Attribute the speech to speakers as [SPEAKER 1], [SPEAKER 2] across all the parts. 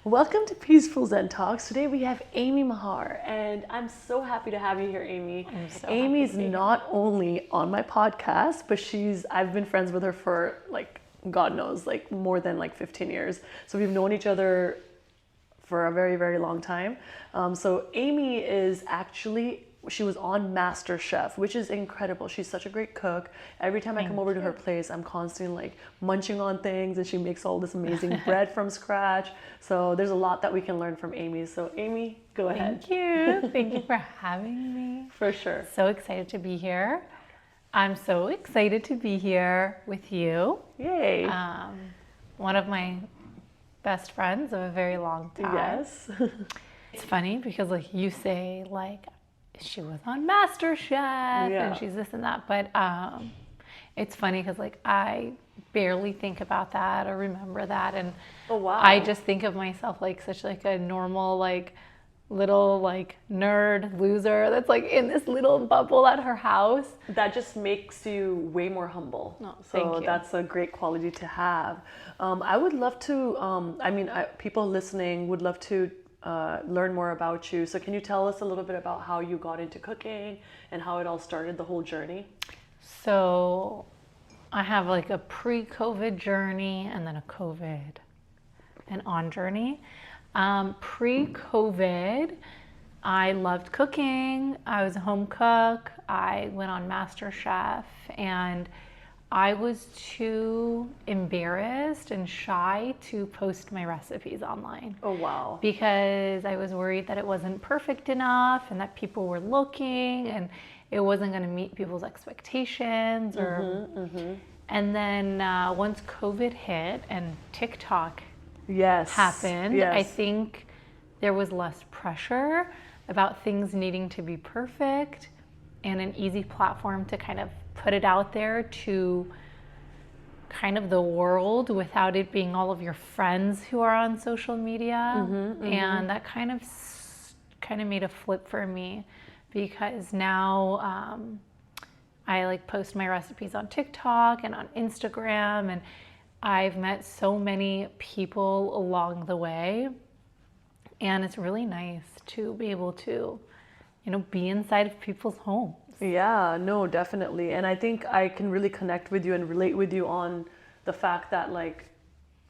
[SPEAKER 1] Welcome to Peaceful Zen Talks. Today we have Amy Mahar, and I'm so happy to have you here, Amy. Amy's not only on my podcast, but I've been friends with her for God knows, more than 15 years. So we've known each other for a very, very long time. So Amy she was on Master Chef, which is incredible. She's such a great cook. Every time I come over to her place, I'm constantly munching on things, and she makes all this amazing bread from scratch. So there's a lot that we can learn from Amy. So Amy, go ahead.
[SPEAKER 2] Thank you. Thank you for having me.
[SPEAKER 1] For sure.
[SPEAKER 2] So excited to be here. I'm so excited to be here with you.
[SPEAKER 1] Yay.
[SPEAKER 2] One of my best friends of a very long time.
[SPEAKER 1] Yes.
[SPEAKER 2] It's funny because you say she was on Master Chef and she's this and that, but it's funny because I barely think about that or remember that, and
[SPEAKER 1] oh, wow.
[SPEAKER 2] I just think of myself such a normal little nerd loser that's in this little bubble at her house.
[SPEAKER 1] That just makes you way more humble.
[SPEAKER 2] Oh,
[SPEAKER 1] so
[SPEAKER 2] thank you.
[SPEAKER 1] That's a great quality to have. I would love to, people listening would love to learn more about you. So can you tell us a little bit about how you got into cooking and how it all started, the whole journey?
[SPEAKER 2] So I have a pre-COVID journey and then a COVID and on journey. Pre-COVID, I loved cooking. I was a home cook. I went on Master Chef, and I was too embarrassed and shy to post my recipes online.
[SPEAKER 1] Oh, wow.
[SPEAKER 2] Because I was worried that it wasn't perfect enough and that people were looking and it wasn't going to meet people's expectations. And then once COVID hit and TikTok happened, I think there was less pressure about things needing to be perfect and an easy platform to kind of put it out there to kind of the world without it being all of your friends who are on social media. And that kind of made a flip for me, because now I post my recipes on TikTok and on Instagram, and I've met so many people along the way, and it's really nice to be able to be inside of people's homes.
[SPEAKER 1] Yeah, no, definitely. And I think I can really connect with you and relate with you on the fact that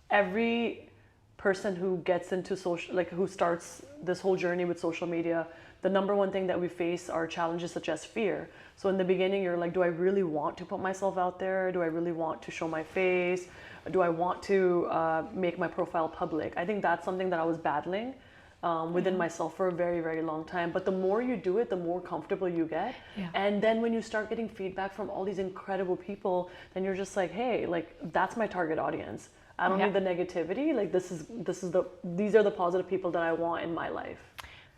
[SPEAKER 1] every person who gets into social, who starts this whole journey with social media, the number one thing that we face are challenges such as fear. So in the beginning, you're do I really want to put myself out there? Do I really want to show my face? Do I want to make my profile public? I think that's something that I was battling within myself for a very, very long time. But the more you do it, the more comfortable you get. And then when you start getting feedback from all these incredible people, then you're just hey, that's my target audience. I don't need the negativity. These are the positive people that I want in my life.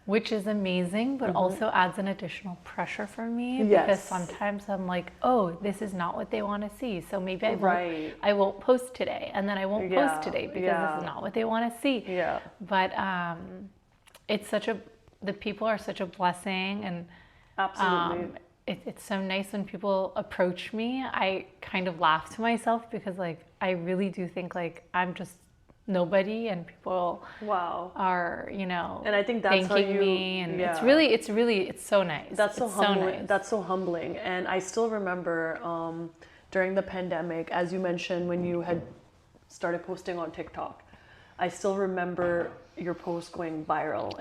[SPEAKER 2] Which is amazing, but also adds an additional pressure for me, because sometimes I'm oh, this is not what they want to see. So maybe I won't post today, and then I won't post today because this is not what they want to see. But it's the people are such a blessing, and
[SPEAKER 1] absolutely.
[SPEAKER 2] It's so nice when people approach me. I kind of laugh to myself because I really do think I'm just nobody, and people are
[SPEAKER 1] and I think that's
[SPEAKER 2] thanking me, and it's so nice.
[SPEAKER 1] That's so humbling. That's so humbling. And I still remember during the pandemic, as you mentioned, when you had started posting on TikTok, I still remember your post going viral,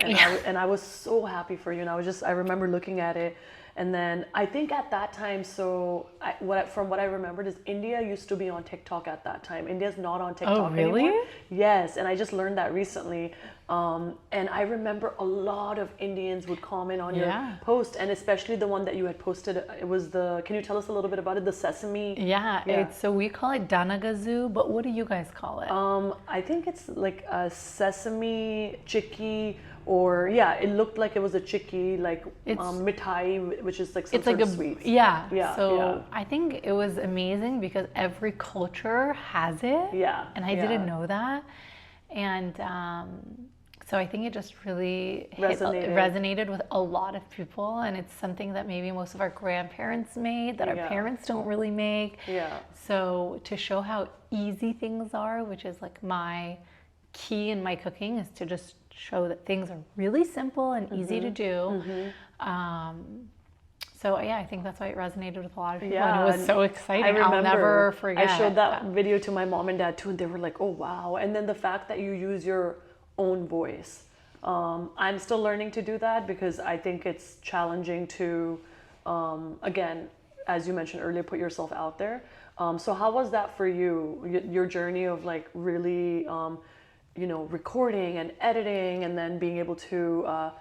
[SPEAKER 1] and I was so happy for you. And I remember looking at it. And then I think at that time, from what I remembered is India used to be on TikTok at that time. India's not on TikTok anymore. Yes, and I just learned that recently. And I remember a lot of Indians would comment on your post, and especially the one that you had posted. It was can you tell us a little bit about it? The sesame.
[SPEAKER 2] So we call it danagazu, but what do you guys call it?
[SPEAKER 1] I think it's a sesame chicky. Or it looked like it was a chicky, mithai, which is some sort of sweets.
[SPEAKER 2] I think it was amazing because every culture has it. And I didn't know that. And so I think it just really resonated with a lot of people, and it's something that maybe most of our grandparents made that our parents don't really make. So to show how easy things are, which is my key in my cooking is to just show that things are really simple and easy to do. So yeah, I think that's why it resonated with a lot of people, and it was so exciting.
[SPEAKER 1] I remember,
[SPEAKER 2] I'll never forget.
[SPEAKER 1] I showed that video to my mom and dad too, and they were like, "Oh wow!" And then the fact that you use your own voice, I'm still learning to do that because I think it's challenging to, again, as you mentioned earlier, put yourself out there. So how was that for you? Your journey of like really, recording and editing, and then being able to.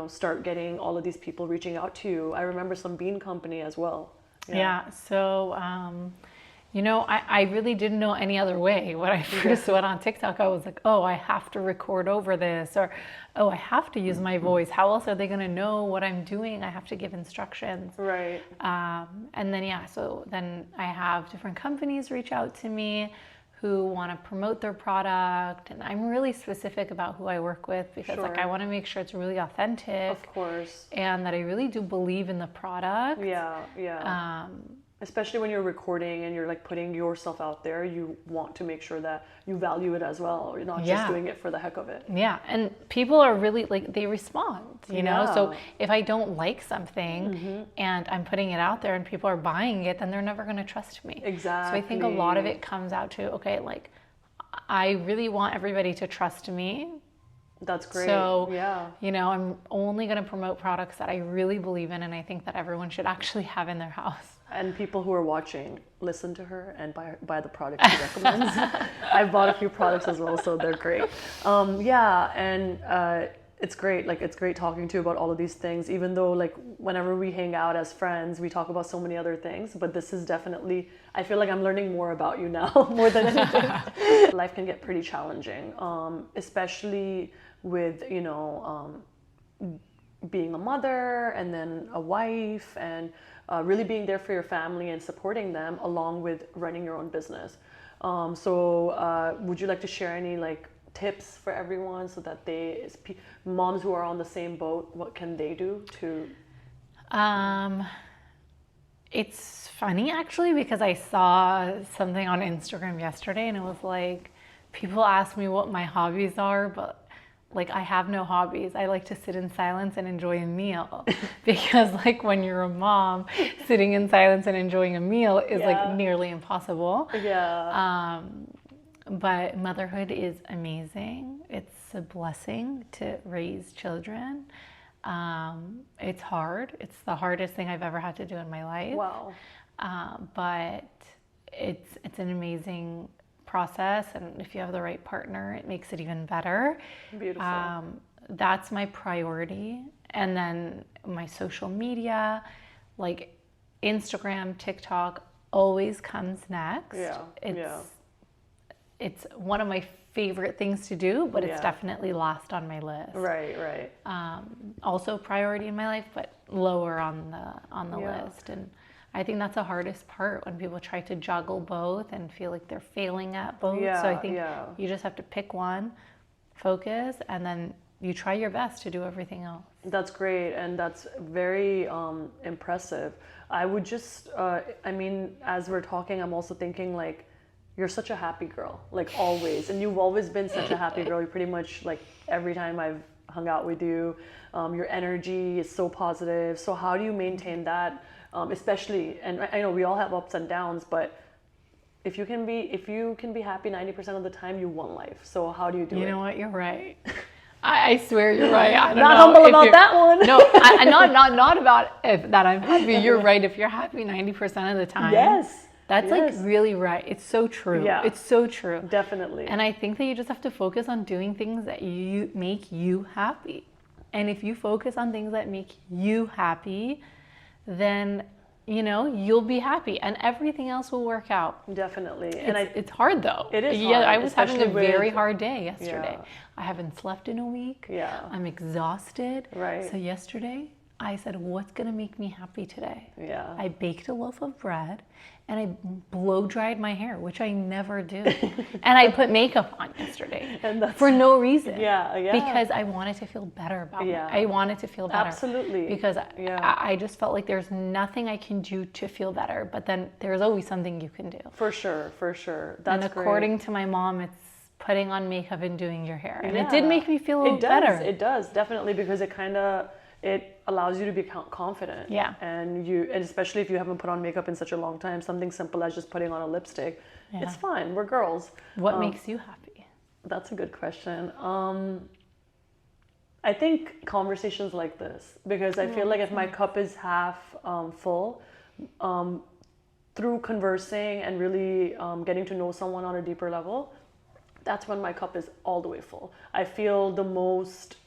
[SPEAKER 1] Start getting all of these people reaching out to you. I remember some bean company as well.
[SPEAKER 2] Yeah. So, I really didn't know any other way. When I first went on TikTok, I was like, oh, I have to record over this, or, oh, I have to use my voice. How else are they going to know what I'm doing? I have to give instructions.
[SPEAKER 1] Right.
[SPEAKER 2] And then, so then I have different companies reach out to me who want to promote their product, and I'm really specific about who I work with because like I want to make sure it's really authentic,
[SPEAKER 1] of course,
[SPEAKER 2] and that I really do believe in the product.
[SPEAKER 1] Yeah. Especially when you're recording and you're like putting yourself out there, you want to make sure that you value it as well. You're not just doing it for the heck of it.
[SPEAKER 2] Yeah, and people are really like, they respond, you know? So if I don't like something and I'm putting it out there and people are buying it, then they're never going to trust me.
[SPEAKER 1] Exactly.
[SPEAKER 2] So I think a lot of it comes out to, okay, like I really want everybody to trust me.
[SPEAKER 1] That's great.
[SPEAKER 2] So, I'm only going to promote products that I really believe in, and I think that everyone should actually have in their house.
[SPEAKER 1] And people who are watching, listen to her and buy the products she recommends. I've bought a few products as well, so they're great. It's great. Like, it's great talking to you about all of these things, even though like whenever we hang out as friends, we talk about so many other things, but this is definitely, I feel like I'm learning more about you now more than anything. Life can get pretty challenging, especially with, being a mother and then a wife, and really being there for your family and supporting them along with running your own business. Would you like to share any like tips for everyone so that moms who are on the same boat, what can they do to?
[SPEAKER 2] It's funny actually, because I saw something on Instagram yesterday and it was like, people ask me what my hobbies are, but like I have no hobbies. I like to sit in silence and enjoy a meal because like when you're a mom, sitting in silence and enjoying a meal is like nearly impossible.
[SPEAKER 1] Yeah.
[SPEAKER 2] But motherhood is amazing. It's a blessing to raise children. It's hard. It's the hardest thing I've ever had to do in my life.
[SPEAKER 1] Wow.
[SPEAKER 2] But it's an amazing process, and if you have the right partner, it makes it even better.
[SPEAKER 1] Beautiful.
[SPEAKER 2] That's my priority. And then my social media, like Instagram, TikTok, always comes next. It's one of my favorite things to do, but it's definitely last on my list.
[SPEAKER 1] Right.
[SPEAKER 2] Also priority in my life, but lower on the list. And I think that's the hardest part, when people try to juggle both and feel like they're failing at both. So I think you just have to pick one, focus, and then you try your best to do everything else. That's
[SPEAKER 1] great, and that's very impressive. I would just, as we're talking, I'm also thinking like, you're such a happy girl, like always. And you've always been such a happy girl. You pretty much, like every time I've hung out with you, your energy is so positive. So how do you maintain that? Especially, and I know we all have ups and downs, but if you can be happy 90% of the time, you won life. So how do you do it?
[SPEAKER 2] You know what? You're right. I swear you're right.
[SPEAKER 1] I'm not humble about that one.
[SPEAKER 2] No, not about that I'm happy. You're right. If you're happy 90% of the time.
[SPEAKER 1] Yes.
[SPEAKER 2] That's like really right. It's so true.
[SPEAKER 1] Yeah.
[SPEAKER 2] It's so true.
[SPEAKER 1] Definitely.
[SPEAKER 2] And I think that you just have to focus on doing things that make you happy. And if you focus on things that make you happy, then you'll be happy and everything else will work out.
[SPEAKER 1] Definitely.
[SPEAKER 2] It's hard though.
[SPEAKER 1] It is hard.
[SPEAKER 2] Yeah, I was having a very hard day yesterday. I haven't slept in a week.
[SPEAKER 1] Yeah.
[SPEAKER 2] I'm exhausted.
[SPEAKER 1] Right.
[SPEAKER 2] So yesterday I said, what's going to make me happy today?
[SPEAKER 1] Yeah.
[SPEAKER 2] I baked a loaf of bread and I blow dried my hair, which I never do. And I put makeup on yesterday for no reason.
[SPEAKER 1] Yeah.
[SPEAKER 2] Because I wanted to feel better about it. I wanted to feel better.
[SPEAKER 1] Absolutely.
[SPEAKER 2] Because I just felt like there's nothing I can do to feel better, but then there's always something you can do.
[SPEAKER 1] For sure. That's
[SPEAKER 2] and according to my mom, it's putting on makeup and doing your hair. And it
[SPEAKER 1] Yeah.
[SPEAKER 2] did make me feel a little
[SPEAKER 1] It does.
[SPEAKER 2] better.
[SPEAKER 1] It does, definitely, because it allows you to be confident.
[SPEAKER 2] Yeah.
[SPEAKER 1] And especially if you haven't put on makeup in such a long time, something simple as just putting on a lipstick,
[SPEAKER 2] Yeah.
[SPEAKER 1] it's fine. We're girls.
[SPEAKER 2] What makes you happy?
[SPEAKER 1] That's a good question. I think conversations like this, because I feel like if my cup is half full, through conversing and really getting to know someone on a deeper level, that's when my cup is all the way full. I feel the most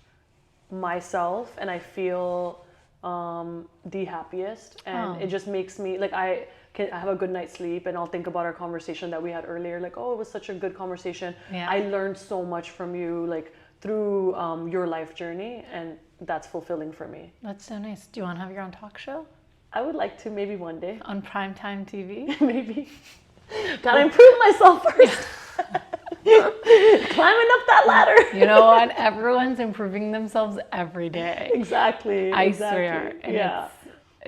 [SPEAKER 1] myself, and I feel the happiest, and it just makes me like I have a good night's sleep, and I'll think about our conversation that we had earlier, like, oh, it was such a good conversation.
[SPEAKER 2] Yeah.
[SPEAKER 1] I learned so much from you, like through your life journey, and that's fulfilling for me.
[SPEAKER 2] That's so nice. Do you want to have your own talk show?
[SPEAKER 1] I would like to, maybe one day.
[SPEAKER 2] On primetime TV?
[SPEAKER 1] Maybe. Gotta improve myself first. Climbing up that ladder.
[SPEAKER 2] You know what? Everyone's improving themselves every day.
[SPEAKER 1] Exactly.
[SPEAKER 2] I
[SPEAKER 1] exactly.
[SPEAKER 2] swear. And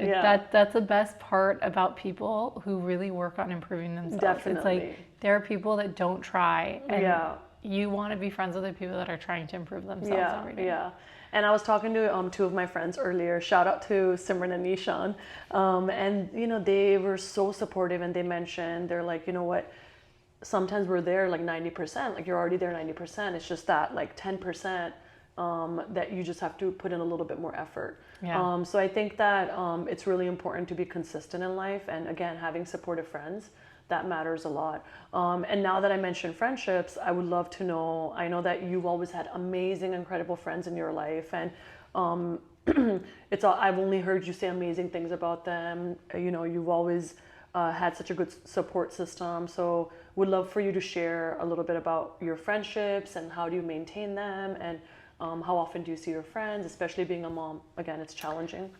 [SPEAKER 1] Yeah.
[SPEAKER 2] that's the best part about people who really work on improving themselves.
[SPEAKER 1] Definitely.
[SPEAKER 2] It's like there are people that don't try, and
[SPEAKER 1] Yeah.
[SPEAKER 2] you want to be friends with the people that are trying to improve themselves
[SPEAKER 1] Yeah,
[SPEAKER 2] every day.
[SPEAKER 1] yeah. And I was talking to two of my friends earlier. Shout out to Simran and Nishan. And they were so supportive, and they mentioned, they're like, you know what? Sometimes we're there like 90%. Like you're already there 90%. It's just that like 10% that you just have to put in a little bit more effort.
[SPEAKER 2] Yeah.
[SPEAKER 1] So I think that it's really important to be consistent in life, and again, having supportive friends. That matters a lot. And now that I mentioned friendships, I would love to know, I know that you've always had amazing, incredible friends in your life. And I've only heard you say amazing things about them. You've always had such a good support system. So would love for you to share a little bit about your friendships and how do you maintain them, and how often do you see your friends, especially being a mom. Again, it's challenging.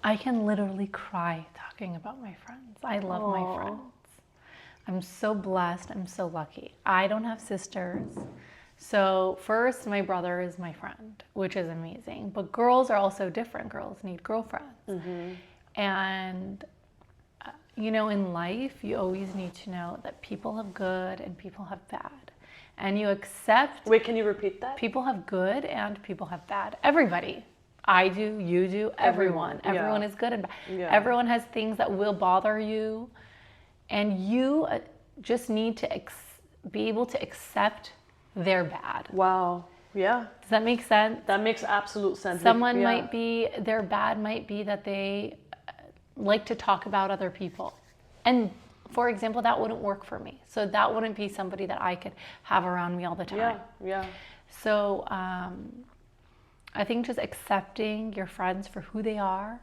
[SPEAKER 2] I can literally cry talking about my friends. I love my friends. I'm so blessed. I'm so lucky. I don't have sisters. So first, my brother is my friend, which is amazing. But girls are also different. Girls need girlfriends. Mm-hmm. And, in life, you always need to know that people have good and people have bad. And you accept...
[SPEAKER 1] Wait, can you repeat that?
[SPEAKER 2] People have good and people have bad. Everybody. I do, you do, everyone. Everyone is good and bad. Yeah. Everyone has things that will bother you. And you just need to be able to accept their bad.
[SPEAKER 1] Wow. Yeah.
[SPEAKER 2] Does that make sense?
[SPEAKER 1] That makes absolute sense.
[SPEAKER 2] Someone their bad might be that they like to talk about other people. And for example, that wouldn't work for me. So that wouldn't be somebody that I could have around me all the time.
[SPEAKER 1] Yeah.
[SPEAKER 2] So, I think just accepting your friends for who they are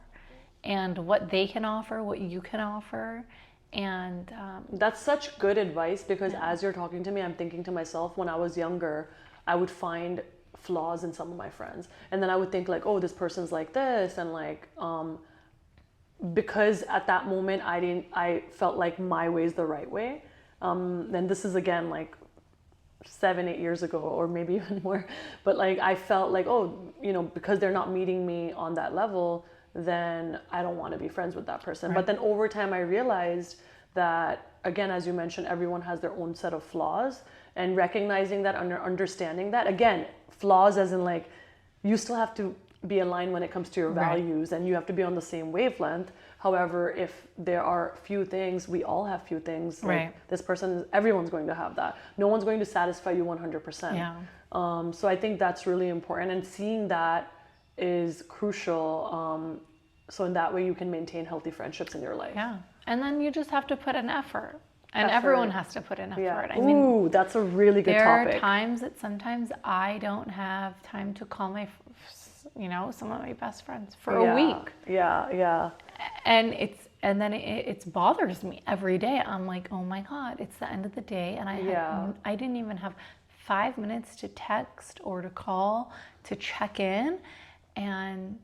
[SPEAKER 2] and what they can offer, what you can offer. And
[SPEAKER 1] that's such good advice, because as you're talking to me, I'm thinking to myself, when I was younger, I would find flaws in some of my friends. And then I would think like, oh, this person's like this. And like, because at that moment, I felt like my way is the right way. And this is again, like 7-8 years ago, or maybe even more, but like I felt like, because they're not meeting me on that level, then I don't want to be friends with that person. Right. But then over time I realized that, again, as you mentioned, everyone has their own set of flaws, and recognizing that, understanding that, again, flaws as in like, you still have to be aligned when it comes to your values, and you have to be on the same wavelength. However, if there are few things, we all have few things. Like this person, everyone's going to have that. No one's going to satisfy you 100%.
[SPEAKER 2] Yeah.
[SPEAKER 1] So I think that's really important, and seeing that is crucial. So in that way, you can maintain healthy friendships in your life.
[SPEAKER 2] Yeah. And then you just have to put an effort. And everyone has to put in effort.
[SPEAKER 1] Yeah.
[SPEAKER 2] I mean,
[SPEAKER 1] ooh, that's a really good topic.
[SPEAKER 2] There are times that sometimes I don't have time to call some of my best friends for a week.
[SPEAKER 1] Yeah.
[SPEAKER 2] And it bothers me every day. I'm like, oh my God, it's the end of the day, and I didn't even have 5 minutes to text or to call to check in, and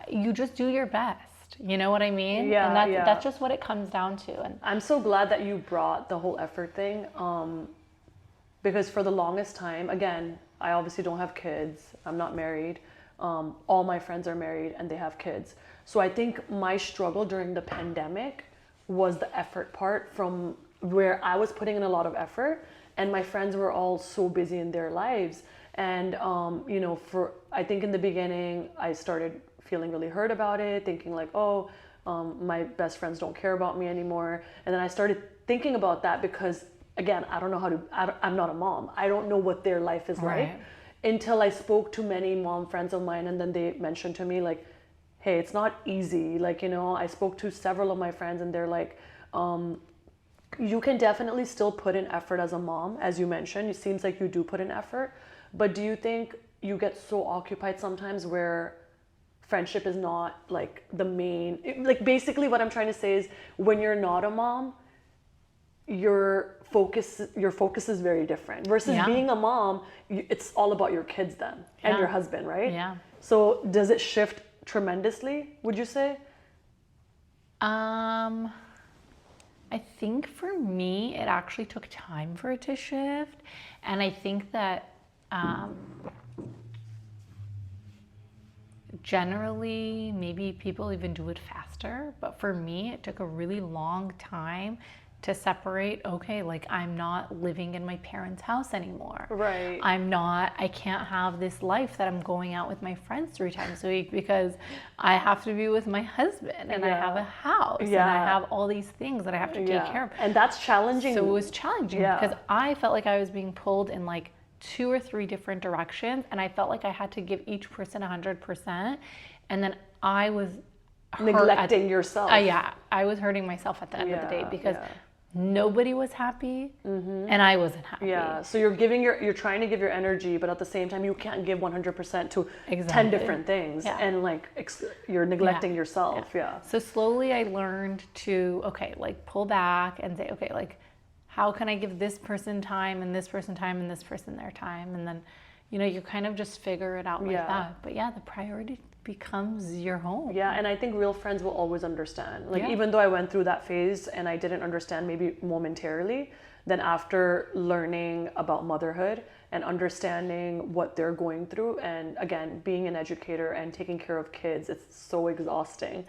[SPEAKER 2] you just do your best. You know what I mean?
[SPEAKER 1] Yeah,
[SPEAKER 2] and that's just what it comes down to. And
[SPEAKER 1] I'm so glad that you brought the whole effort thing, because for the longest time, again, I obviously don't have kids. I'm not married. All my friends are married and they have kids. So I think my struggle during the pandemic was the effort part, from where I was putting in a lot of effort, and my friends were all so busy in their lives. And I think in the beginning I started feeling really hurt about it, thinking like, oh, my best friends don't care about me anymore. And then I started thinking about that because, again, I don't know I'm not a mom. I don't know what their life is like until I spoke to many mom friends of mine, and then they mentioned to me like, hey, it's not easy. Like, I spoke to several of my friends, and they're like, you can definitely still put in effort as a mom, as you mentioned. It seems like you do put in effort, but do you think you get so occupied sometimes where friendship is not like the main, like basically what I'm trying to say is when you're not a mom, your focus is very different versus being a mom, it's all about your kids then and your husband, right?
[SPEAKER 2] Yeah.
[SPEAKER 1] So does it shift tremendously, would you say?
[SPEAKER 2] I think for me, it actually took time for it to shift. And I think that generally, maybe people even do it faster. But for me, it took a really long time to separate, okay, like I'm not living in my parents' house anymore.
[SPEAKER 1] Right.
[SPEAKER 2] I can't have this life that I'm going out with my friends 3 times a week because I have to be with my husband and I have a house and I have all these things that I have to take care of.
[SPEAKER 1] And that's challenging.
[SPEAKER 2] So it was challenging because I felt like I was being pulled in like 2 or 3 different directions, and I felt like I had to give each person 100%, and then I was
[SPEAKER 1] neglecting yourself.
[SPEAKER 2] I was hurting myself at the end of the day because nobody was happy and I wasn't happy.
[SPEAKER 1] Yeah, so you're trying to give your energy, but at the same time you can't give 100% to 10 different things, and like you're neglecting yourself.
[SPEAKER 2] So slowly I learned to pull back and say, okay, like how can I give this person time and this person time and this person their time, and then you kind of just figure it out like that. But the priority becomes your home.
[SPEAKER 1] Yeah, and I think real friends will always understand. Like even though I went through that phase and I didn't understand maybe momentarily, then after learning about motherhood and understanding what they're going through, and again, being an educator and taking care of kids, it's so exhausting.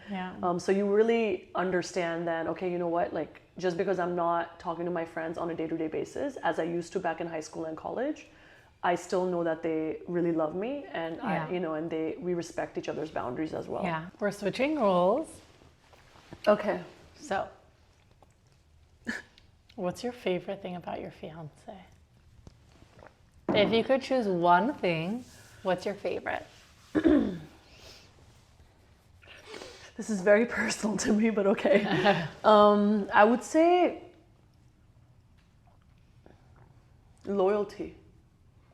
[SPEAKER 1] So you really understand then, okay, you know what, like just because I'm not talking to my friends on a day-to-day basis as I used to back in high school and college, I still know that they really love me, and we respect each other's boundaries as well.
[SPEAKER 2] Yeah, we're switching roles.
[SPEAKER 1] Okay.
[SPEAKER 2] So, what's your favorite thing about your fiance? If you could choose one thing, what's your favorite?
[SPEAKER 1] This is very personal to me, but okay. I would say loyalty.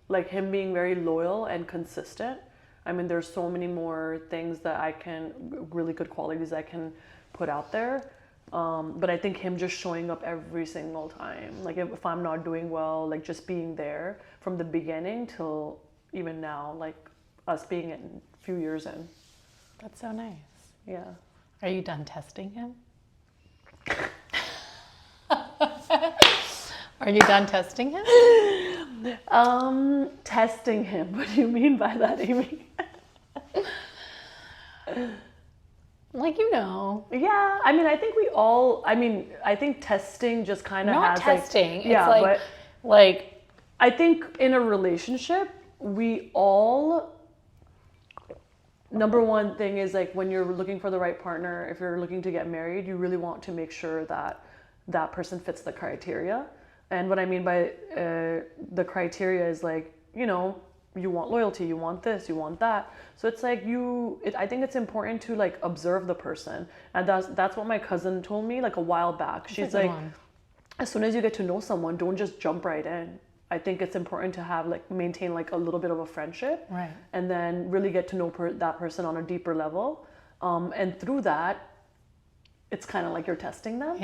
[SPEAKER 1] Like him being very loyal and consistent. I mean, there's so many more things that really good qualities I can put out there. But I think him just showing up every single time. Like if I'm not doing well, like just being there from the beginning till even now, like us being in a few years in.
[SPEAKER 2] That's so nice.
[SPEAKER 1] Yeah.
[SPEAKER 2] Are you done testing him? Are you done testing him?
[SPEAKER 1] Testing him. What do you mean by that, Amy?
[SPEAKER 2] Like,
[SPEAKER 1] Yeah, I mean, I think I think testing just kind of has
[SPEAKER 2] testing.
[SPEAKER 1] Like,
[SPEAKER 2] it's like
[SPEAKER 1] I think in a relationship, we all, number one thing is like when you're looking for the right partner, if you're looking to get married, you really want to make sure that that person fits the criteria. And what I mean by the criteria is like, you want loyalty, you want this, you want that. So it's like I think it's important to like observe the person. And that's what my cousin told me like a while back. She's like, as soon as you get to know someone, don't just jump right in. I think it's important to have maintain like a little bit of a friendship.
[SPEAKER 2] Right.
[SPEAKER 1] And then really get to know that person on a deeper level. And through that, it's kind of like you're testing them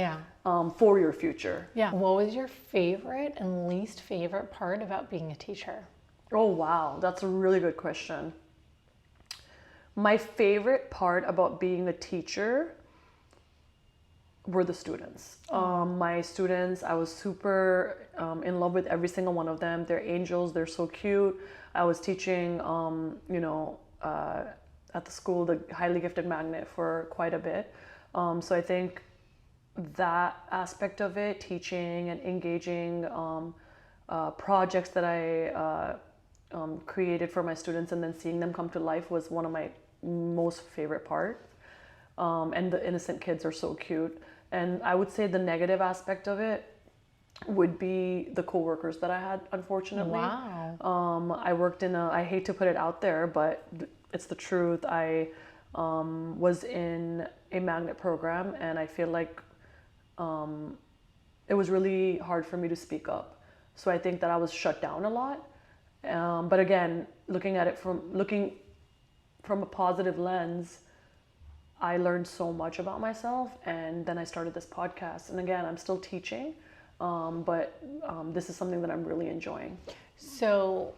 [SPEAKER 1] for your future.
[SPEAKER 2] Yeah. What was your favorite and least favorite part about being a teacher?
[SPEAKER 1] Oh, wow. That's a really good question. My favorite part about being a teacher were the students. My students, I was super in love with every single one of them. They're angels. They're so cute. I was teaching, at the school, the highly gifted magnet, for quite a bit. So I think that aspect of it, teaching and engaging projects that I created for my students, and then seeing them come to life was one of my most favorite parts. And the innocent kids are so cute. And I would say the negative aspect of it would be the coworkers that I had, unfortunately.
[SPEAKER 2] Wow.
[SPEAKER 1] I worked in I hate to put it out there, but it's the truth. I was in a magnet program, and I feel like it was really hard for me to speak up. So I think that I was shut down a lot. But again, looking from a positive lens, I learned so much about myself, and then I started this podcast. And again, I'm still teaching, but this is something that I'm really enjoying.
[SPEAKER 2] So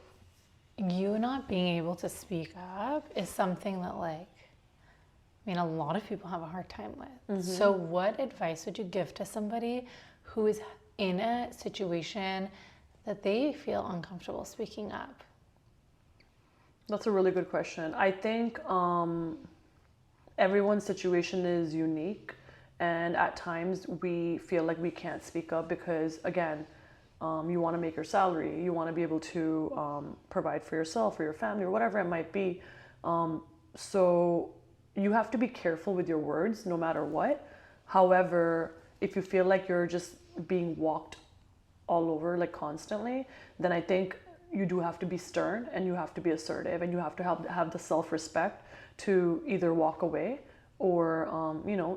[SPEAKER 2] you not being able to speak up is something that, like, I mean, a lot of people have a hard time with. So what advice would you give to somebody who is in a situation that they feel uncomfortable speaking up?
[SPEAKER 1] That's a really good question. I think everyone's situation is unique, and at times we feel like we can't speak up because, again, you want to make your salary, you want to be able to provide for yourself or your family or whatever it might be. So you have to be careful with your words no matter what. However, if you feel like you're just being walked all over like constantly, then I think you do have to be stern, and you have to be assertive, and you have to have the self-respect to either walk away or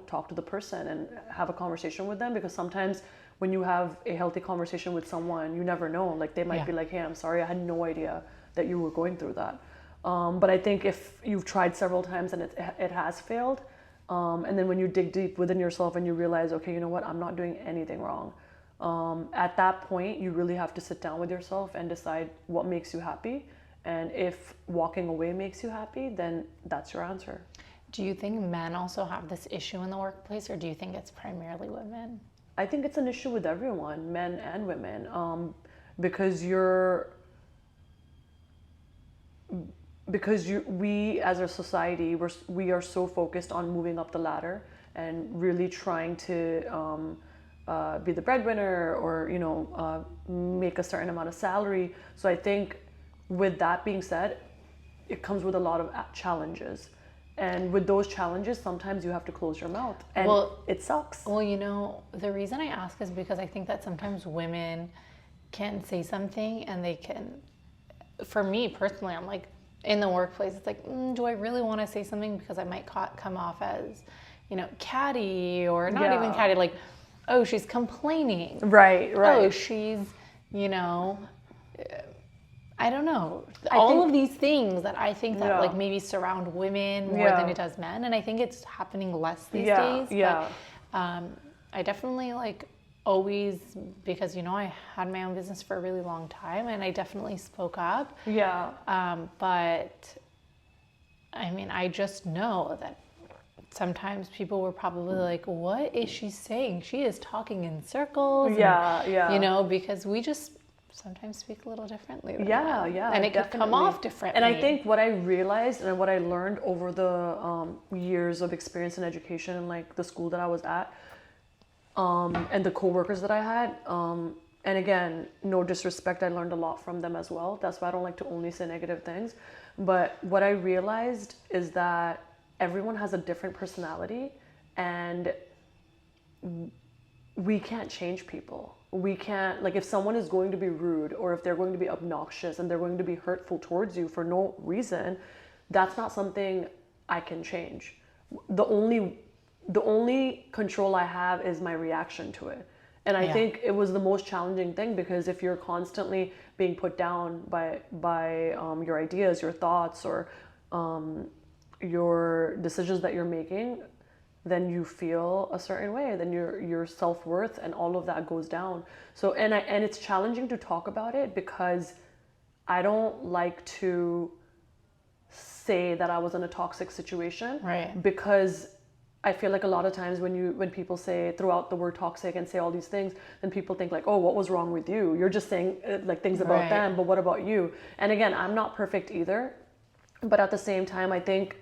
[SPEAKER 1] talk to the person and have a conversation with them. Because sometimes when you have a healthy conversation with someone, you never know, like they might be like, hey, I'm sorry, I had no idea that you were going through that. But I think if you've tried several times and it has failed, and then when you dig deep within yourself and you realize, okay, you know what, I'm not doing anything wrong. At that point, you really have to sit down with yourself and decide what makes you happy. And if walking away makes you happy, then that's your answer.
[SPEAKER 2] Do you think men also have this issue in the workplace, or do you think it's primarily women?
[SPEAKER 1] I think it's an issue with everyone, men and women, because we as a society, we are so focused on moving up the ladder and really trying to be the breadwinner or make a certain amount of salary. So I think with that being said, it comes with a lot of challenges. And with those challenges, sometimes you have to close your mouth, and it sucks.
[SPEAKER 2] Well, the reason I ask is because I think that sometimes women can say something, and they can, for me personally, I'm like, in the workplace, it's like, do I really want to say something? Because I might come off as, catty, or not even catty, like, oh, she's complaining.
[SPEAKER 1] Right.
[SPEAKER 2] Oh, she's, I don't know. All of these things that I think that like maybe surround women more than it does men. And I think it's happening less these days.
[SPEAKER 1] Yeah.
[SPEAKER 2] But I definitely always, because, I had my own business for a really long time, and I definitely spoke up.
[SPEAKER 1] Yeah.
[SPEAKER 2] But I mean, I just know that sometimes people were probably like, what is she saying? She is talking in circles.
[SPEAKER 1] Yeah.
[SPEAKER 2] Because we just sometimes speak a little differently.
[SPEAKER 1] Yeah.
[SPEAKER 2] And it could come off differently.
[SPEAKER 1] And I think what I realized and what I learned over the years of experience in education and like the school that I was at, and the coworkers that I had, and again, no disrespect, I learned a lot from them as well. That's why I don't like to only say negative things. But what I realized is that everyone has a different personality, and we can't change people. We can't, like, if someone is going to be rude, or if they're going to be obnoxious and they're going to be hurtful towards you for no reason, that's not something I can change. The only control I have is my reaction to it. And I think it was the most challenging thing, because if you're constantly being put down by your ideas, your thoughts, or your decisions that you're making, then you feel a certain way, then your self-worth and all of that goes down. So and it's challenging to talk about it, because I don't like to say that I was in a toxic situation,
[SPEAKER 2] right?
[SPEAKER 1] Because I feel like a lot of times when people say, throw out the word toxic and say all these things, then people think like, oh, what was wrong with you? You're just saying like things about them, but what about you? And again, I'm not perfect either, but at the same time, I think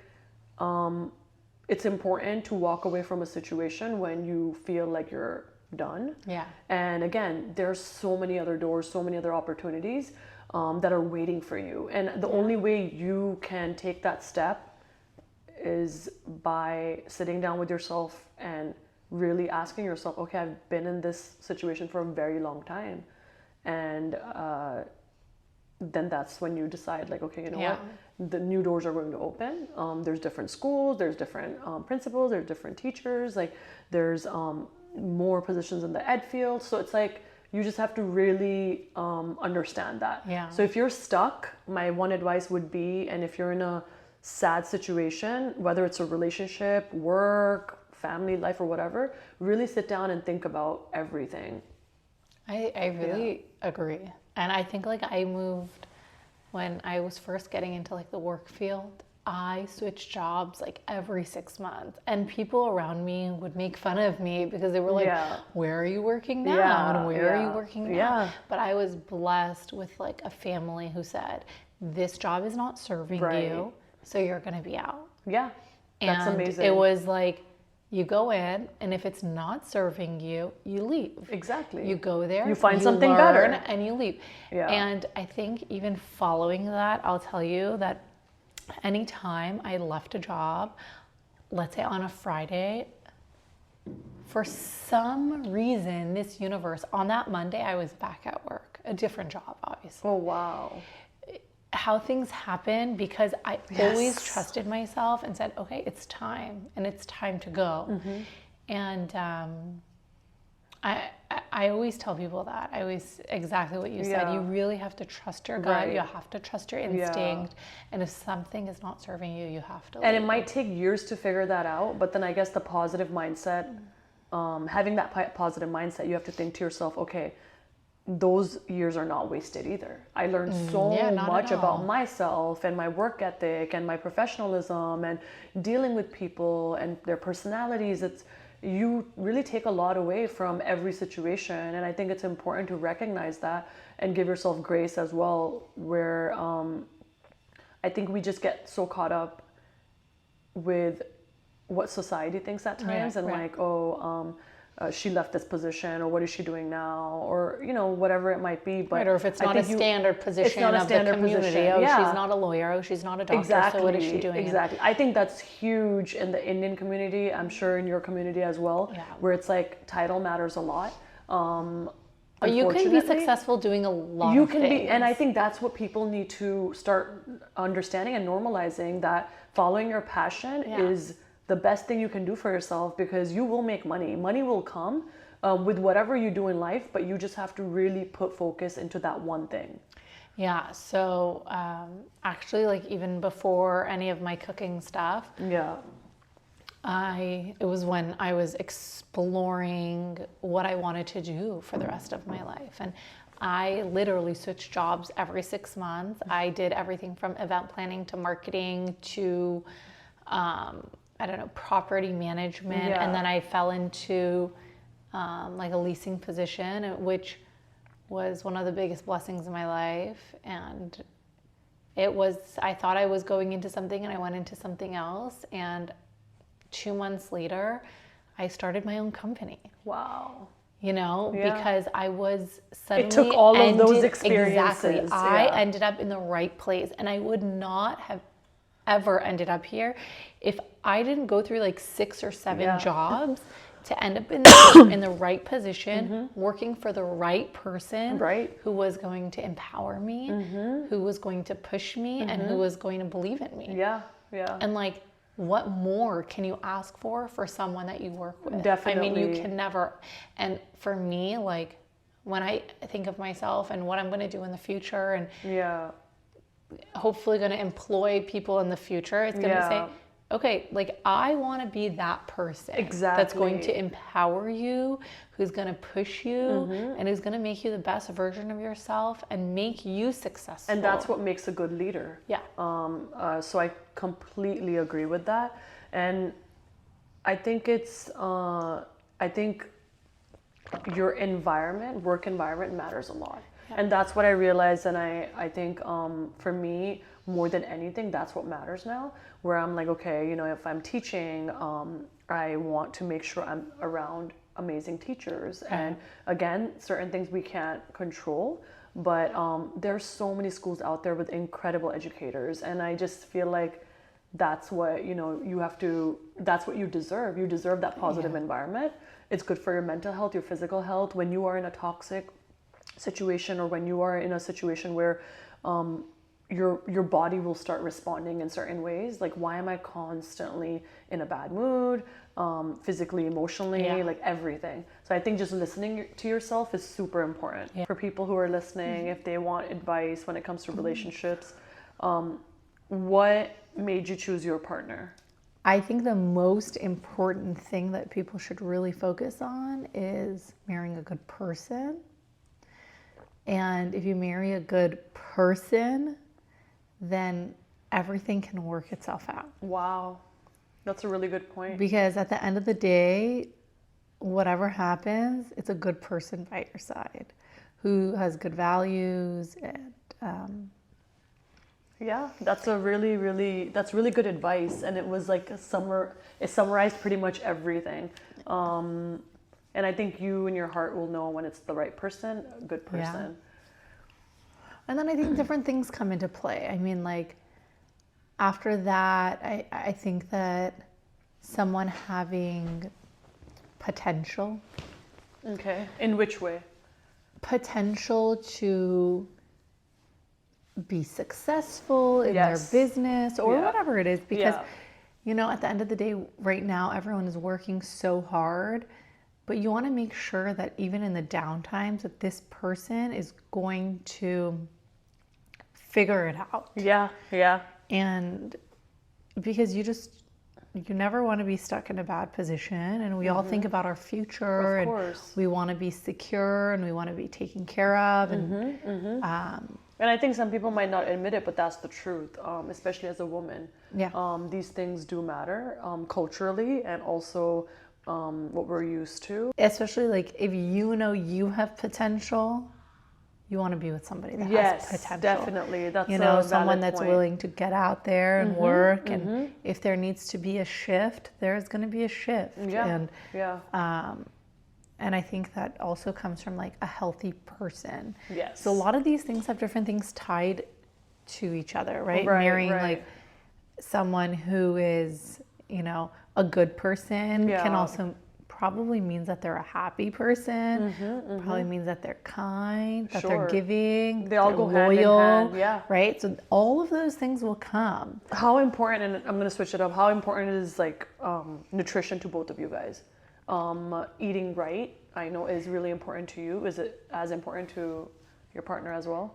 [SPEAKER 1] it's important to walk away from a situation when you feel like you're done.
[SPEAKER 2] Yeah.
[SPEAKER 1] And again, there's so many other doors, so many other opportunities that are waiting for you. And the only way you can take that step is by sitting down with yourself and really asking yourself, okay, I've been in this situation for a very long time. And then that's when you decide, like, okay, you know what? The new doors are going to open. There's different schools, there's different principals, there's different teachers, like there's more positions in the ed field. So it's like, you just have to really understand that.
[SPEAKER 2] Yeah.
[SPEAKER 1] So if you're stuck, my one advice would be, and if you're in a sad situation, whether it's a relationship, work, family life, or whatever, really sit down and think about everything.
[SPEAKER 2] I really agree. And I think like I moved when I was first getting into like the work field. I switched jobs like every 6 months, and people around me would make fun of me because they were like, where are you working now? And where are you working now? But I was blessed with like a family who said, this job is not serving you, so you're going to be out.
[SPEAKER 1] Yeah. That's amazing.
[SPEAKER 2] It was like, you go in, and if it's not serving you, you leave.
[SPEAKER 1] Exactly.
[SPEAKER 2] You go there,
[SPEAKER 1] you find something better,
[SPEAKER 2] and you leave. Yeah. And I think even following that, I'll tell you that anytime I left a job, let's say on a Friday, for some reason, this universe, on that Monday, I was back at work, a different job, obviously.
[SPEAKER 1] Oh, wow.
[SPEAKER 2] How things happen, because I always trusted myself and said, okay, it's time, and it's time to go. Mm-hmm. And I always tell people that. I always, exactly what you said. You really have to trust your gut. Right. You have to trust your instinct. And if something is not serving you, you have to leave.
[SPEAKER 1] And it might take years to figure that out, but then I guess the positive mindset, having that positive mindset, you have to think to yourself, okay, those years are not wasted either. I learned so much about myself and my work ethic and my professionalism and dealing with people and their personalities. You really take a lot away from every situation, and I think it's important to recognize that and give yourself grace as well, where I think we just get so caught up with what society thinks at times, like, she left this position, or what is she doing now, or whatever it might be. But
[SPEAKER 2] or if it's not a standard position of the community, she's not a lawyer, she's not a doctor, so what is she doing?
[SPEAKER 1] Exactly. I think that's huge in the Indian community. I'm sure in your community as well, where it's like title matters a lot.
[SPEAKER 2] But you can be successful doing a lot of things.
[SPEAKER 1] And I think that's what people need to start understanding and normalizing, that following your passion is the best thing you can do for yourself, because you will make money. Money will come with whatever you do in life, but you just have to really put focus into that one thing.
[SPEAKER 2] Yeah. So actually, like even before any of my cooking stuff, it was when I was exploring what I wanted to do for the rest of my life. And I literally switched jobs every 6 months. I did everything from event planning to marketing to property management. And then I fell into like a leasing position, which was one of the biggest blessings in my life. And I thought I was going into something, and I went into something else. And 2 months later, I started my own company.
[SPEAKER 1] Wow.
[SPEAKER 2] Because I was suddenly...
[SPEAKER 1] It took all of those experiences.
[SPEAKER 2] Exactly. I ended up in the right place, and I would not have ever ended up here if I didn't go through like 6 or 7 jobs to end up in the right position, working for the right person, who was going to empower me, who was going to push me, and who was going to believe in me.
[SPEAKER 1] Yeah.
[SPEAKER 2] And like, what more can you ask for someone that you work with?
[SPEAKER 1] Definitely.
[SPEAKER 2] I mean, you can never. And for me, like, when I think of myself and what I'm going to do in the future, and hopefully going to employ people in the future, it's going to say, okay, like, I want to be that person that's going to empower you, who's going to push you, and who's going to make you the best version of yourself and make you successful.
[SPEAKER 1] And that's what makes a good leader.
[SPEAKER 2] Yeah.
[SPEAKER 1] So I completely agree with that. And I think I think your environment, work environment, matters a lot. And that's what I realized. And I think for me, more than anything, that's what matters now, where I'm like, okay, if I'm teaching, I want to make sure I'm around amazing teachers. And again, certain things we can't control, but there's so many schools out there with incredible educators, and I just feel like that's what, you know, that's what you deserve. You deserve that positive environment. It's good for your mental health, your physical health. When you are in a toxic situation, or when you are in a situation where your body will start responding in certain ways, like, why am I constantly in a bad mood, physically, emotionally, like everything. So I think just listening to yourself is super important for people who are listening. If they want advice when it comes to relationships, what made you choose your partner?
[SPEAKER 2] I think the most important thing that people should really focus on is marrying a good person. And if you marry a good person, then everything can work itself out.
[SPEAKER 1] Wow. That's a really good point.
[SPEAKER 2] Because at the end of the day, whatever happens, it's a good person by your side who has good values. And
[SPEAKER 1] yeah, that's really good advice. And it was like it summarized pretty much everything. And I think you in your heart will know when it's the right person, a good person.
[SPEAKER 2] Yeah. And then I think different things come into play. I mean, like, after that, I think that someone having potential.
[SPEAKER 1] Okay. In which way?
[SPEAKER 2] Potential to be successful in their business or whatever it is. Because, you know, at the end of the day, right now, everyone is working so hard. But you want to make sure that even in the down times, that this person is going to figure it out.
[SPEAKER 1] Yeah, yeah.
[SPEAKER 2] And because you never want to be stuck in a bad position, and we all think about our future,
[SPEAKER 1] of course.
[SPEAKER 2] And we want to be secure, and we want to be taken care of.
[SPEAKER 1] And I think some people might not admit it, but that's the truth, especially as a woman.
[SPEAKER 2] Yeah.
[SPEAKER 1] These things do matter culturally, and also what we're used to.
[SPEAKER 2] Especially, like, if you know you have potential, you want to be with somebody that has potential.
[SPEAKER 1] Definitely. That's,
[SPEAKER 2] you know,
[SPEAKER 1] a
[SPEAKER 2] someone
[SPEAKER 1] valid
[SPEAKER 2] that's
[SPEAKER 1] point.
[SPEAKER 2] willing to get out there and work. And if there needs to be a shift, there's going to be a shift.
[SPEAKER 1] Yeah.
[SPEAKER 2] And I think that also comes from, like, a healthy person.
[SPEAKER 1] Yes.
[SPEAKER 2] So a lot of these things have different things tied to each other, right? Marrying like someone who is, you know, a good person can also probably means that they're a happy person. Probably means that they're kind, that they're giving,
[SPEAKER 1] they all go
[SPEAKER 2] loyal,
[SPEAKER 1] hand in hand,
[SPEAKER 2] right? So all of those things will come.
[SPEAKER 1] How important, and I'm going to switch it up, how important is, like, nutrition to both of you guys? Eating right, I know, is really important to you. Is it as important to your partner as well?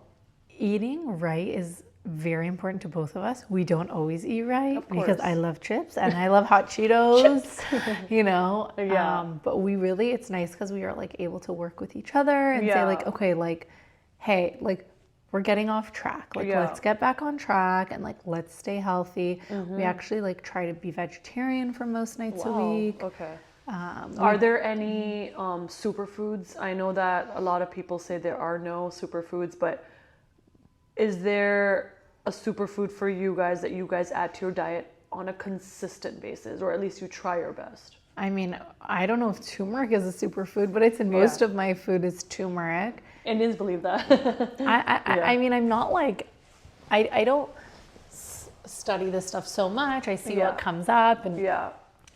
[SPEAKER 2] Eating right is very important to both of us. We don't always eat right because I love chips and I love hot Cheetos, you know. But it's nice because we are, like, able to work with each other and say, like, okay, like, hey, like, we're getting off track. Like, let's get back on track and, like, let's stay healthy. We actually, like, try to be vegetarian for most nights a week.
[SPEAKER 1] Okay. Are there any superfoods? I know that a lot of people say there are no superfoods, but is there a superfood for you guys that you guys add to your diet on a consistent basis, or at least you try your best?
[SPEAKER 2] I mean, I don't know if turmeric is a superfood, but it's in most of my food is turmeric.
[SPEAKER 1] Indians believe that.
[SPEAKER 2] I mean, I'm not like, I don't study this stuff so much. I see what comes up and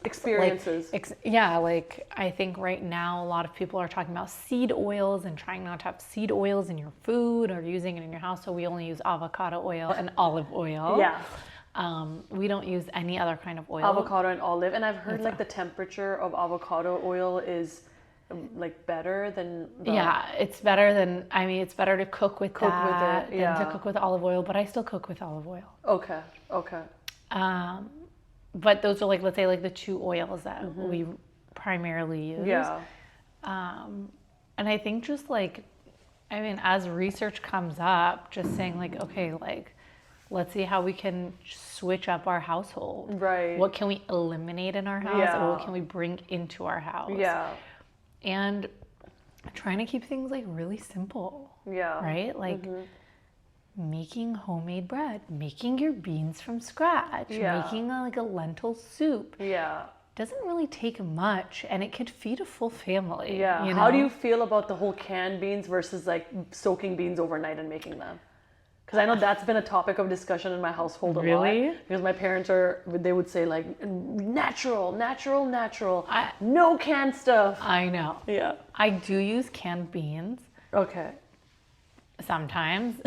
[SPEAKER 1] experiences.
[SPEAKER 2] Like I think right now a lot of people are talking about seed oils and trying not to have seed oils in your food or using it in your house. So we only use avocado oil and olive oil. We don't use any other kind of oil.
[SPEAKER 1] Avocado and olive. And I've heard like the temperature of avocado oil is like better than
[SPEAKER 2] it's better than, I mean, it's better to cook with that than to cook with olive oil, but I still cook with olive oil.
[SPEAKER 1] Okay.
[SPEAKER 2] But those are like, let's say like the two oils that we primarily use. And I think just like, I mean, as research comes up, just saying like, okay, like, let's see how we can switch up our household.
[SPEAKER 1] Right.
[SPEAKER 2] What can we eliminate in our house and what can we bring into our house? And trying to keep things like really simple. Right? Like making homemade bread, making your beans from scratch, making like a lentil soup. doesn't really take much, and it could feed a full family.
[SPEAKER 1] Yeah.
[SPEAKER 2] You
[SPEAKER 1] How do
[SPEAKER 2] know?
[SPEAKER 1] you feel about the whole canned beans versus like soaking beans overnight and making them? Because I know that's been a topic of discussion in my household a lot.
[SPEAKER 2] Really?
[SPEAKER 1] Because my parents they would say like natural, natural, natural,
[SPEAKER 2] I-
[SPEAKER 1] no canned stuff.
[SPEAKER 2] I know.
[SPEAKER 1] Yeah.
[SPEAKER 2] I do use canned beans
[SPEAKER 1] Okay.
[SPEAKER 2] sometimes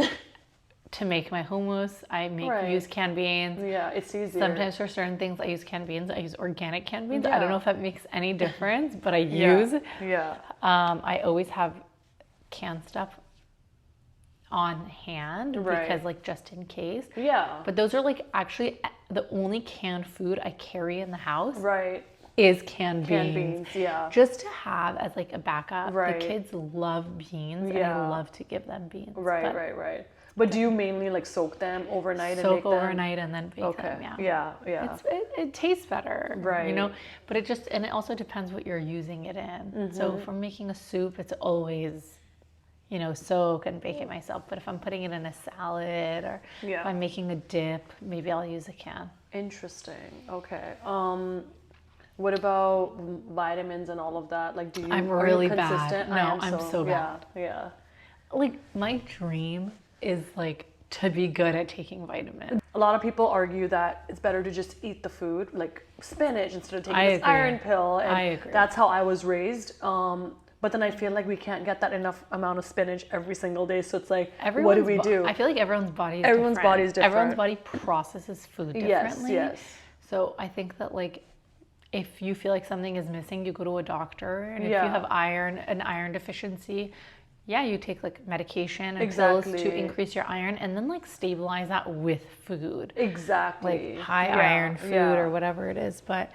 [SPEAKER 2] to make my hummus. I
[SPEAKER 1] Right.
[SPEAKER 2] use canned beans.
[SPEAKER 1] Yeah, it's easier.
[SPEAKER 2] Sometimes for certain things, I use canned beans. I use organic canned beans. I
[SPEAKER 1] Yeah.
[SPEAKER 2] don't know if that makes any difference, but I
[SPEAKER 1] Yeah.
[SPEAKER 2] use.
[SPEAKER 1] Yeah.
[SPEAKER 2] I always have canned stuff on hand
[SPEAKER 1] Right.
[SPEAKER 2] because, like, just in case.
[SPEAKER 1] Yeah.
[SPEAKER 2] But those are like actually the only canned food I carry in the house
[SPEAKER 1] Right.
[SPEAKER 2] is canned
[SPEAKER 1] Canned
[SPEAKER 2] beans.
[SPEAKER 1] beans. Yeah.
[SPEAKER 2] Just to have as like a backup.
[SPEAKER 1] Right.
[SPEAKER 2] The kids love beans, and
[SPEAKER 1] Yeah.
[SPEAKER 2] I love to give them beans.
[SPEAKER 1] Right.
[SPEAKER 2] But
[SPEAKER 1] Right. But do you mainly like soak them overnight and
[SPEAKER 2] soak
[SPEAKER 1] make them?
[SPEAKER 2] overnight and then bake
[SPEAKER 1] Okay.
[SPEAKER 2] them. Yeah.
[SPEAKER 1] Yeah. Yeah.
[SPEAKER 2] It tastes better,
[SPEAKER 1] Right.
[SPEAKER 2] You know, but and it also depends what you're using it in. So if I'm making a soup, it's always, you know, soak and bake it myself. But if I'm putting it in a salad or
[SPEAKER 1] Yeah.
[SPEAKER 2] if I'm making a dip, maybe I'll use a can.
[SPEAKER 1] Interesting. Okay. What about vitamins and all of that? Like,
[SPEAKER 2] I'm
[SPEAKER 1] are you
[SPEAKER 2] really bad.
[SPEAKER 1] consistent?
[SPEAKER 2] No,
[SPEAKER 1] I am
[SPEAKER 2] I'm so bad.
[SPEAKER 1] Yeah.
[SPEAKER 2] Like my dream is like to be good at taking vitamins.
[SPEAKER 1] A lot of people argue that it's better to just eat the food, like spinach, instead of taking
[SPEAKER 2] I
[SPEAKER 1] this
[SPEAKER 2] agree.
[SPEAKER 1] iron pill. And
[SPEAKER 2] I agree.
[SPEAKER 1] that's how I was raised. But then I feel like we can't get that enough amount of spinach every single day. So it's like, what do we do?
[SPEAKER 2] I feel like everyone's body is
[SPEAKER 1] Everyone's
[SPEAKER 2] different.
[SPEAKER 1] body is different.
[SPEAKER 2] Everyone's body processes food differently.
[SPEAKER 1] Yes.
[SPEAKER 2] So I think that like if you feel like something is missing, you go to a doctor. And if
[SPEAKER 1] Yeah.
[SPEAKER 2] you have an iron deficiency, yeah, you take like medication and pills
[SPEAKER 1] Exactly.
[SPEAKER 2] to increase your iron and then like stabilize that with food.
[SPEAKER 1] Exactly.
[SPEAKER 2] Like high iron food or whatever it is. But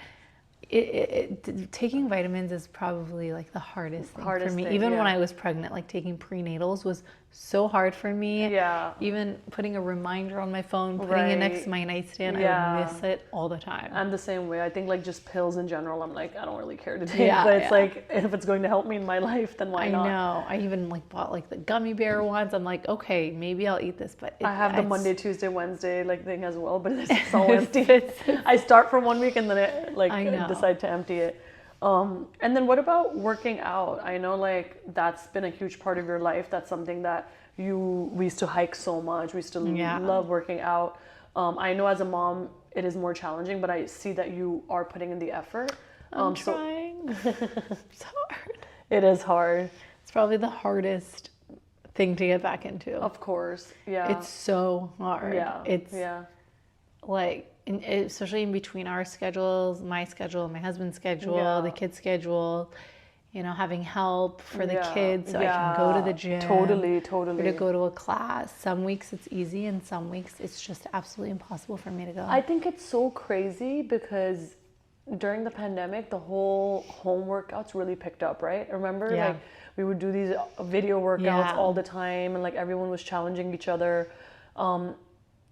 [SPEAKER 2] taking vitamins is probably like the hardest thing for me. Even when I was pregnant, like taking prenatals was so hard for me.
[SPEAKER 1] Yeah.
[SPEAKER 2] Even putting a reminder on my phone, putting it next to my nightstand, I would miss it all the time.
[SPEAKER 1] I'm the same way. I think like just pills in general, I'm like, I don't really care to take.
[SPEAKER 2] Yeah,
[SPEAKER 1] but it's
[SPEAKER 2] yeah.
[SPEAKER 1] like, if it's going to help me in my life, then why not?
[SPEAKER 2] I know. I even like bought like the gummy bear ones. I'm like, okay, maybe I'll eat this, but
[SPEAKER 1] I have the Monday, Tuesday, Wednesday like thing as well, but it's so empty. I start for 1 week and then I decide to empty it. And then what about working out? I know like that's been a huge part of your life. That's something that we used to hike so much. We used to love working out. I know as a mom it is more challenging, but I see that you are putting in the effort.
[SPEAKER 2] I'm trying. It's hard.
[SPEAKER 1] It is hard.
[SPEAKER 2] It's probably the hardest thing to get back into.
[SPEAKER 1] Of course. Yeah.
[SPEAKER 2] It's so hard.
[SPEAKER 1] Yeah.
[SPEAKER 2] It's
[SPEAKER 1] yeah.
[SPEAKER 2] like, especially in between our schedules, my schedule, my husband's schedule, the kids' schedule, you know, having help for the kids so I can go to the gym.
[SPEAKER 1] Totally.
[SPEAKER 2] Or to go to a class. Some weeks it's easy and some weeks it's just absolutely impossible for me to go.
[SPEAKER 1] I think it's so crazy because during the pandemic, the whole home workouts really picked up, right? Remember?
[SPEAKER 2] Yeah.
[SPEAKER 1] Like we would do these video workouts all the time and like everyone was challenging each other.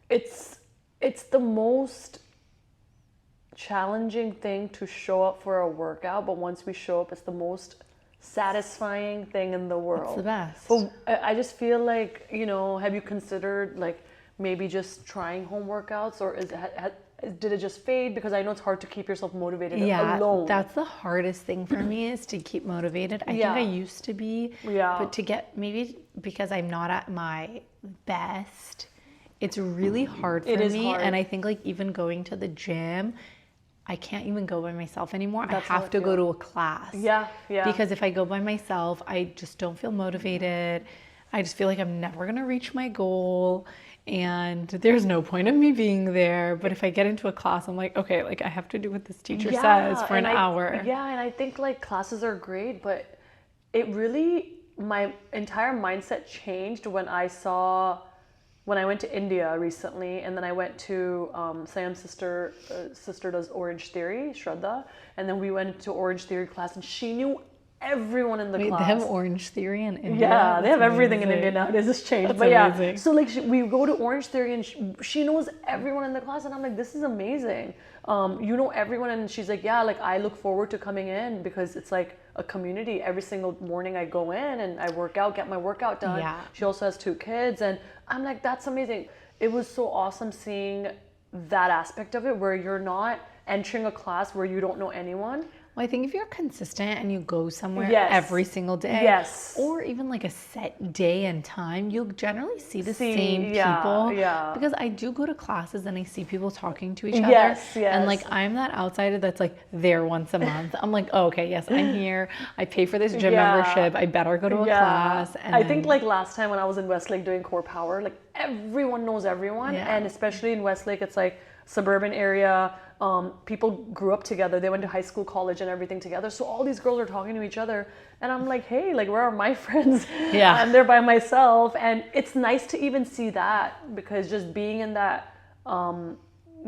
[SPEAKER 1] It's the most challenging thing to show up for a workout, but once we show up, it's the most satisfying thing in the world.
[SPEAKER 2] It's the best.
[SPEAKER 1] But I just feel like, you know, have you considered like maybe just trying home workouts, or did it just fade? Because I know it's hard to keep yourself motivated alone.
[SPEAKER 2] That's the hardest thing for me is to keep motivated. I think I used to be, but to get, maybe because I'm not at my best, it's really hard for me. Hard. And I think like even going to the gym, I can't even go by myself anymore. I have to go to a class.
[SPEAKER 1] Yeah.
[SPEAKER 2] Because if I go by myself, I just don't feel motivated. I just feel like I'm never going to reach my goal. And there's no point in me being there. But if I get into a class, I'm like, okay, like I have to do what this teacher says for an hour.
[SPEAKER 1] Yeah, and I think like classes are great, but it really, my entire mindset changed when I went to India recently, and then I went to Sam's sister does Orange Theory, Shraddha, and then we went to Orange Theory class, and she knew everyone in the class.
[SPEAKER 2] They have Orange Theory in India?
[SPEAKER 1] Yeah, they have everything in India nowadays. It's changed.
[SPEAKER 2] That's
[SPEAKER 1] but
[SPEAKER 2] amazing.
[SPEAKER 1] So like we go to Orange Theory and she knows everyone in the class, and I'm like, this is amazing. You know everyone, and she's like, yeah, like I look forward to coming in because it's like a community. Every single morning I go in and I work out, get my workout done.
[SPEAKER 2] Yeah.
[SPEAKER 1] She also has 2 kids, and I'm like, that's amazing. It was so awesome seeing that aspect of it where you're not entering a class where you don't know anyone.
[SPEAKER 2] Well, I think if you're consistent and you go somewhere
[SPEAKER 1] Yes.
[SPEAKER 2] every single day,
[SPEAKER 1] Yes.
[SPEAKER 2] or even like a set day and time, you'll generally see the same
[SPEAKER 1] yeah,
[SPEAKER 2] people.
[SPEAKER 1] yeah.
[SPEAKER 2] Because I do go to classes and I see people talking to each
[SPEAKER 1] Yes,
[SPEAKER 2] other.
[SPEAKER 1] yes.
[SPEAKER 2] And like I'm that outsider that's like there once a month. I'm like, oh, okay, yes, I'm here. I pay for this gym
[SPEAKER 1] Yeah.
[SPEAKER 2] membership. I better go to a class. And
[SPEAKER 1] I think like last time when I was in Westlake doing Core Power, like everyone knows everyone.
[SPEAKER 2] Yeah.
[SPEAKER 1] And especially in Westlake, it's like suburban area. People grew up together. They went to high school, college, and everything together. So all these girls are talking to each other, and I'm like, hey, like where are my friends?
[SPEAKER 2] Yeah.
[SPEAKER 1] I'm there by myself, and it's nice to even see that because just being in that,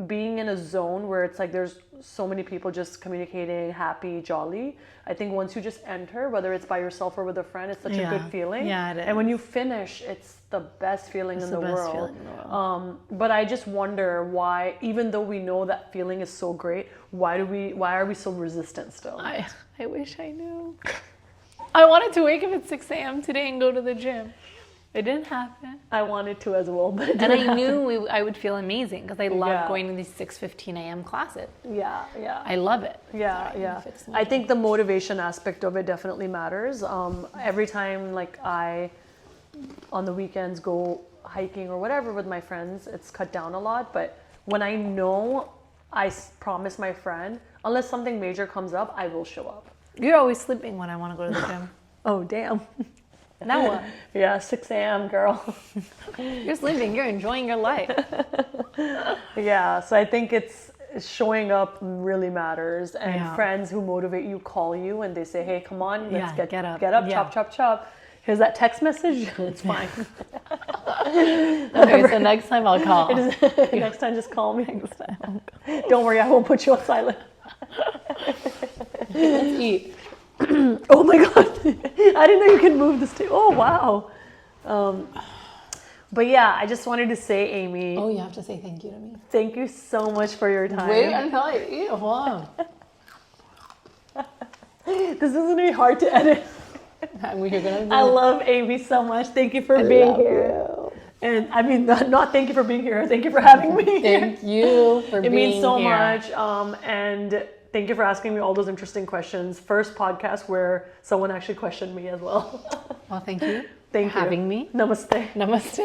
[SPEAKER 1] being in a zone where it's like there's so many people just communicating, happy, jolly. I think once you just enter, whether it's by yourself or with a friend, it's such a good feeling.
[SPEAKER 2] Yeah, it is.
[SPEAKER 1] And when you finish, it's the best feeling in the world.
[SPEAKER 2] feeling in the world.
[SPEAKER 1] But I just wonder why, even though we know that feeling is so great, why are we so resistant still?
[SPEAKER 2] I wish I knew. I wanted to wake up at 6 a.m. today and go to the gym. It didn't happen.
[SPEAKER 1] I wanted to as well, but
[SPEAKER 2] And I knew I would feel amazing because I love
[SPEAKER 1] Yeah.
[SPEAKER 2] going to these 6:15 a.m. classes.
[SPEAKER 1] yeah.
[SPEAKER 2] I love it.
[SPEAKER 1] Yeah,
[SPEAKER 2] Sorry,
[SPEAKER 1] yeah.
[SPEAKER 2] fix my-
[SPEAKER 1] I think the motivation aspect of it definitely matters. Every time, like I, on the weekends, go hiking or whatever with my friends, it's cut down a lot. But when I know promise my friend, unless something major comes up, I will show up.
[SPEAKER 2] You're always sleeping when I want to go to the gym.
[SPEAKER 1] Oh, damn.
[SPEAKER 2] Now what?
[SPEAKER 1] Yeah, 6 a.m., girl.
[SPEAKER 2] You're sleeping. You're enjoying your life.
[SPEAKER 1] Yeah, so I think it's showing up really matters, and
[SPEAKER 2] Yeah.
[SPEAKER 1] friends who motivate you call you and they say, "Hey, come on, let's
[SPEAKER 2] Yeah,
[SPEAKER 1] get
[SPEAKER 2] up.
[SPEAKER 1] up,
[SPEAKER 2] Yeah.
[SPEAKER 1] chop, chop, chop." Here's that text message. It's fine.
[SPEAKER 2] Okay, so next time I'll call.
[SPEAKER 1] Next time, just call me. Don't worry, I won't put you on silent.
[SPEAKER 2] Let's eat.
[SPEAKER 1] Oh my god, I didn't know you could move this table. Oh wow. But yeah, I just wanted to say, Amy,
[SPEAKER 2] Oh, you have to say thank you to me.
[SPEAKER 1] thank you so much for your time.
[SPEAKER 2] Wait until I eat. Hold on.
[SPEAKER 1] This is gonna be hard to edit.
[SPEAKER 2] You're gonna do
[SPEAKER 1] I love Amy so much. Thank you for being here. And I mean, not thank you for being here. Thank you for having me.
[SPEAKER 2] Thank you for
[SPEAKER 1] It
[SPEAKER 2] being
[SPEAKER 1] means so
[SPEAKER 2] here.
[SPEAKER 1] much. And thank you for asking me all those interesting questions. First podcast where someone actually questioned me as well.
[SPEAKER 2] Well, thank you
[SPEAKER 1] Thank
[SPEAKER 2] for
[SPEAKER 1] you.
[SPEAKER 2] having me.
[SPEAKER 1] Namaste.
[SPEAKER 2] Namaste.